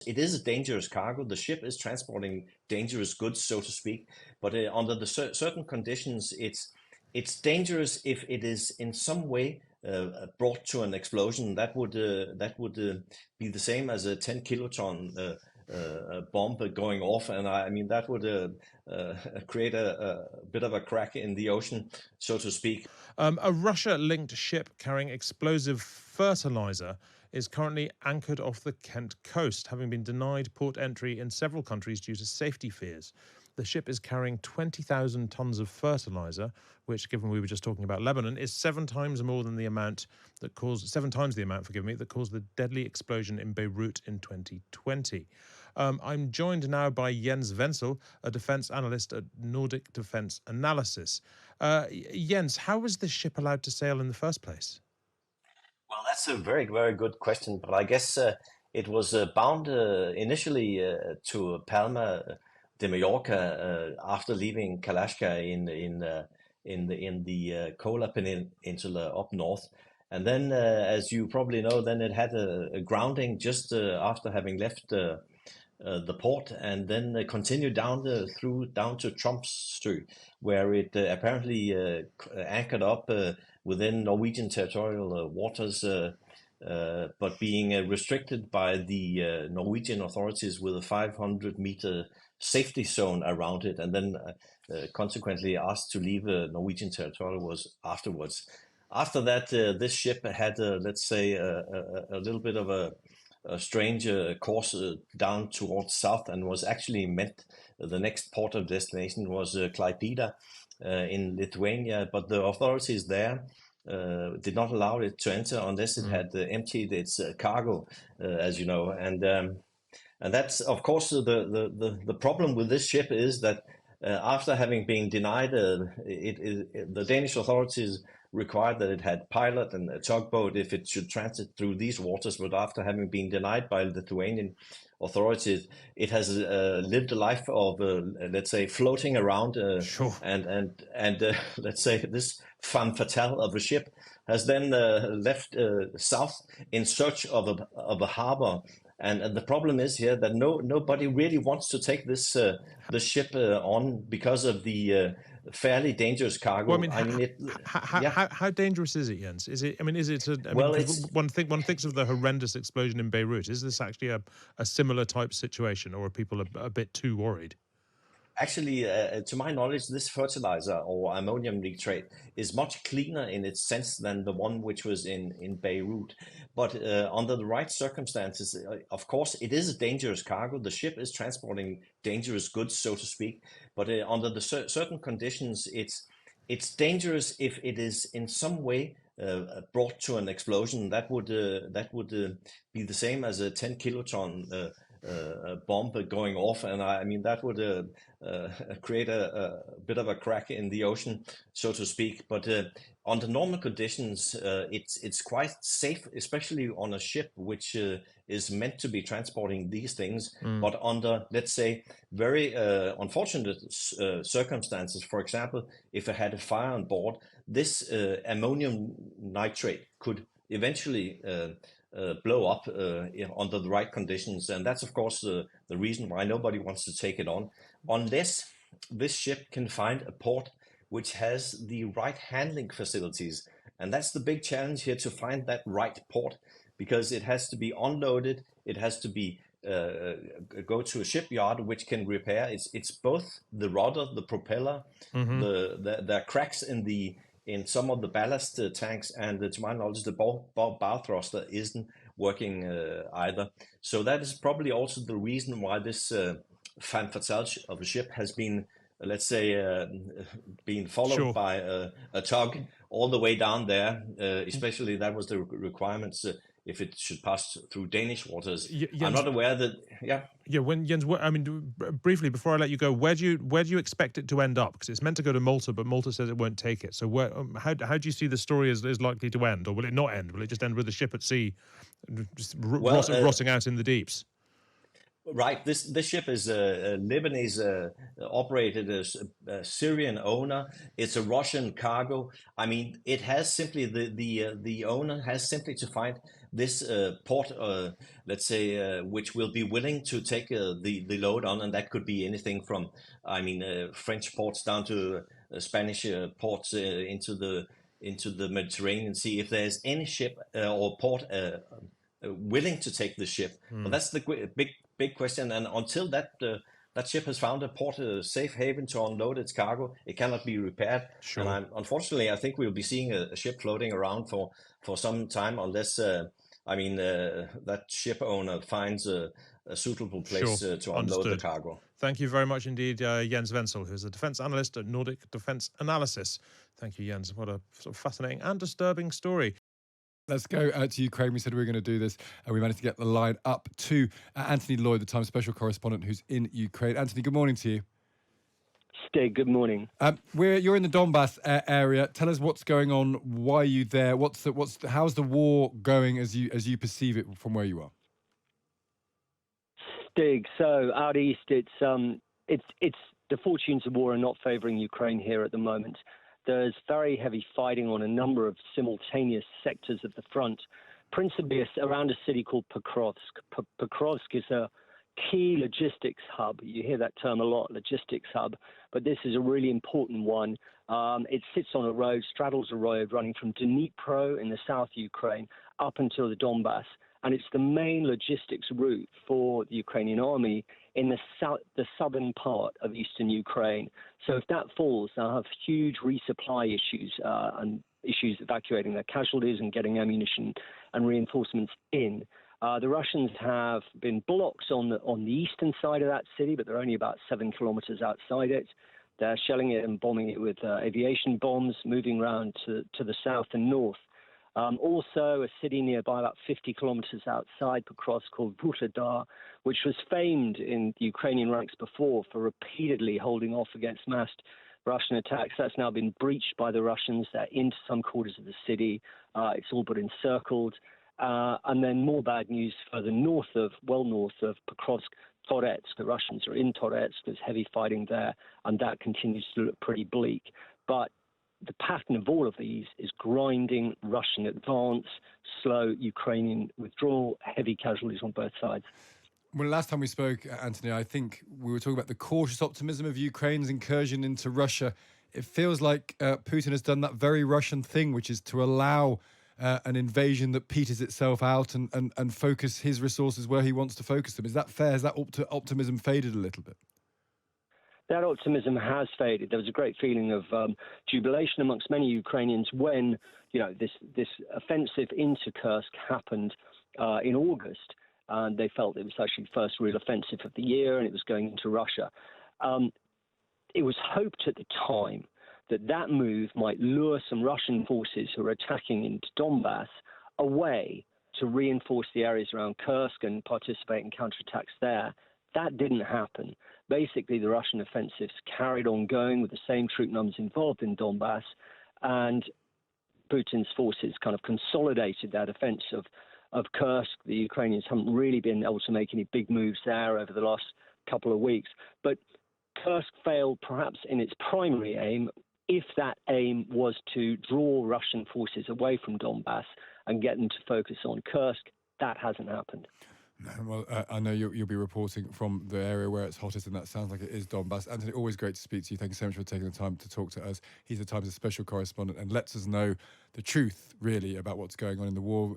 It is a dangerous cargo. The ship is transporting dangerous goods, so to speak. But under the certain conditions, it's dangerous if it is in some way brought to an explosion. That would be the same as a 10 kiloton bomb going off, and I mean that would create a bit of a crack in the ocean, so to speak. A Russia-linked ship carrying explosive fertiliser is currently anchored off the Kent coast, having been denied port entry in several countries due to safety fears. The ship is carrying 20,000 tons of fertiliser, which, given we were just talking about Lebanon, is seven times the amount that caused the deadly explosion in Beirut in 2020. I'm joined now by Jens Wenzel, a defence analyst at Nordic Defence Analysis. Jens, how was this ship allowed to sail in the first place? Well, that's a very, very good question, but I guess it was bound initially to Palma de Mallorca after leaving Kalashka in the Kola Peninsula up north. And then, as you probably know, then it had a grounding just after having left the port, and then continued down to Tromsø, where it apparently anchored up within Norwegian territorial waters, but being restricted by the Norwegian authorities with a 500-meter safety zone around it, and then consequently asked to leave Norwegian territorial waters afterwards. After that, this ship had, let's say, a little bit of a strange course down towards south, and was actually meant the next port of destination was Klaipėda in Lithuania, but the authorities there did not allow it to enter unless it had emptied its cargo, as you know, and that's of course the problem with this ship is that after having been denied, the Danish authorities required that it had pilot and a tugboat if it should transit through these waters, but after having been denied by Lithuanian authorities, it has lived a life of, let's say, floating around, Sure. and let's say this femme fatale of a ship has then left south in search of a harbor. And the problem is here that nobody really wants to take this the ship on because of the fairly dangerous cargo. Well, I mean, how dangerous is it, Jens? Is it? I mean, is it? One thinks of the horrendous explosion in Beirut. Is this actually a similar type situation, or are people a bit too worried? Actually, to my knowledge, this fertilizer or ammonium nitrate is much cleaner in its sense than the one which was in Beirut. But under the right circumstances, of course, it is a dangerous cargo. The ship is transporting dangerous goods, so to speak. But under the certain conditions, it's dangerous if it is in some way brought to an explosion. That would be the same as a 10 kiloton bomb going off, and I mean that would create a bit of a crack in the ocean, so to speak. But under normal conditions, it's quite safe, especially on a ship which is meant to be transporting these things. But under, let's say, very unfortunate circumstances, for example, if it had a fire on board, this ammonium nitrate could eventually blow up under the right conditions, and that's of course the reason why nobody wants to take it on, unless this ship can find a port which has the right handling facilities. And that's the big challenge here, to find that right port, because it has to be unloaded, it has to be go to a shipyard which can repair. It's both the rudder, the propeller, there are cracks in some of the ballast tanks, and to my knowledge, the bow thruster isn't working either. So that is probably also the reason why this femme fatale of a ship has been, let's say, being followed by a tug all the way down there. Especially that was the requirements if it should pass through Danish waters. Jens, I'm not aware that. Yeah. When Jens, I mean, briefly before I let you go, where do you expect it to end up? Because it's meant to go to Malta, but Malta says it won't take it. So how do you see the story is likely to end, or will it not end? Will it just end with the ship at sea, just rotting out in the deeps? Right. This ship is a Lebanese operated a Syrian owner. It's a Russian cargo. I mean, it has simply the owner has simply to find this port, let's say, which will be willing to take the load on, and that could be anything from, I mean, French ports down to Spanish ports into the Mediterranean Sea. If there's any ship or port willing to take the ship, but that's the big question. And until that ship has found a port, a safe haven to unload its cargo, it cannot be repaired. Sure. And unfortunately, I think we'll be seeing a ship floating around for some time, unless that ship owner finds a suitable place to unload the cargo. Thank you very much indeed, Jens Wenzel, who's a defence analyst at Nordic Defence Analysis. Thank you, Jens. What a sort of fascinating and disturbing story. Let's go to Ukraine. We said we were going to do this, and we managed to get the line up to Anthony Lloyd, the Times special correspondent who's in Ukraine. Anthony, good morning to you. Stig, good morning. You're in the Donbass area. Tell us what's going on. Why are you there? How's the war going as you perceive it from where you are? Stig, so out east, it's the fortunes of war are not favouring Ukraine here at the moment. There's very heavy fighting on a number of simultaneous sectors of the front, principally around a city called Pokrovsk. Pokrovsk is a key logistics hub. You hear that term a lot, logistics hub, but this is a really important one. It sits on a road, straddles a road running from Dnipro in the south Ukraine up until the Donbass, and it's the main logistics route for the Ukrainian army in the southern part of eastern Ukraine. So if that falls, they'll have huge resupply issues and issues evacuating their casualties and getting ammunition and reinforcements in. The Russians have been blocked on the eastern side of that city, but they're only about 7 kilometers outside it. They're shelling it and bombing it with aviation bombs, moving around to the south and north. Also, a city nearby, about 50 kilometers outside Pokrovsk, called Vuhledar, which was famed in the Ukrainian ranks before for repeatedly holding off against massed Russian attacks. That's now been breached by the Russians. They're into some quarters of the city. It's all but encircled. And then more bad news further north of Pokrovsk, Toretsk. The Russians are in Toretsk. There's heavy fighting there, and that continues to look pretty bleak. But the pattern of all of these is grinding Russian advance, slow Ukrainian withdrawal, heavy casualties on both sides. Well, last time we spoke, Anthony, I think we were talking about the cautious optimism of Ukraine's incursion into Russia. It feels like Putin has done that very Russian thing, which is to allow an invasion that peters itself out and focus his resources where he wants to focus them. Is that fair? Has that optimism faded a little bit? That optimism has faded. There was a great feeling of jubilation amongst many Ukrainians when, this offensive into Kursk happened in August, and they felt it was actually the first real offensive of the year, and it was going into Russia. It was hoped at the time that move might lure some Russian forces who are attacking into Donbass away to reinforce the areas around Kursk and participate in counterattacks there. That didn't happen. Basically, the Russian offensives carried on going with the same troop numbers involved in Donbass, and Putin's forces kind of consolidated that offense of Kursk. The Ukrainians haven't really been able to make any big moves there over the last couple of weeks. But Kursk failed perhaps in its primary aim, if that aim was to draw Russian forces away from Donbass and get them to focus on Kursk. That hasn't happened. Well, I know you'll be reporting from the area where it's hottest, and that sounds like it is Donbass. Anthony, always great to speak to you. Thank you so much for taking the time to talk to us. He's the Times' special correspondent and lets us know the truth, really, about what's going on in the war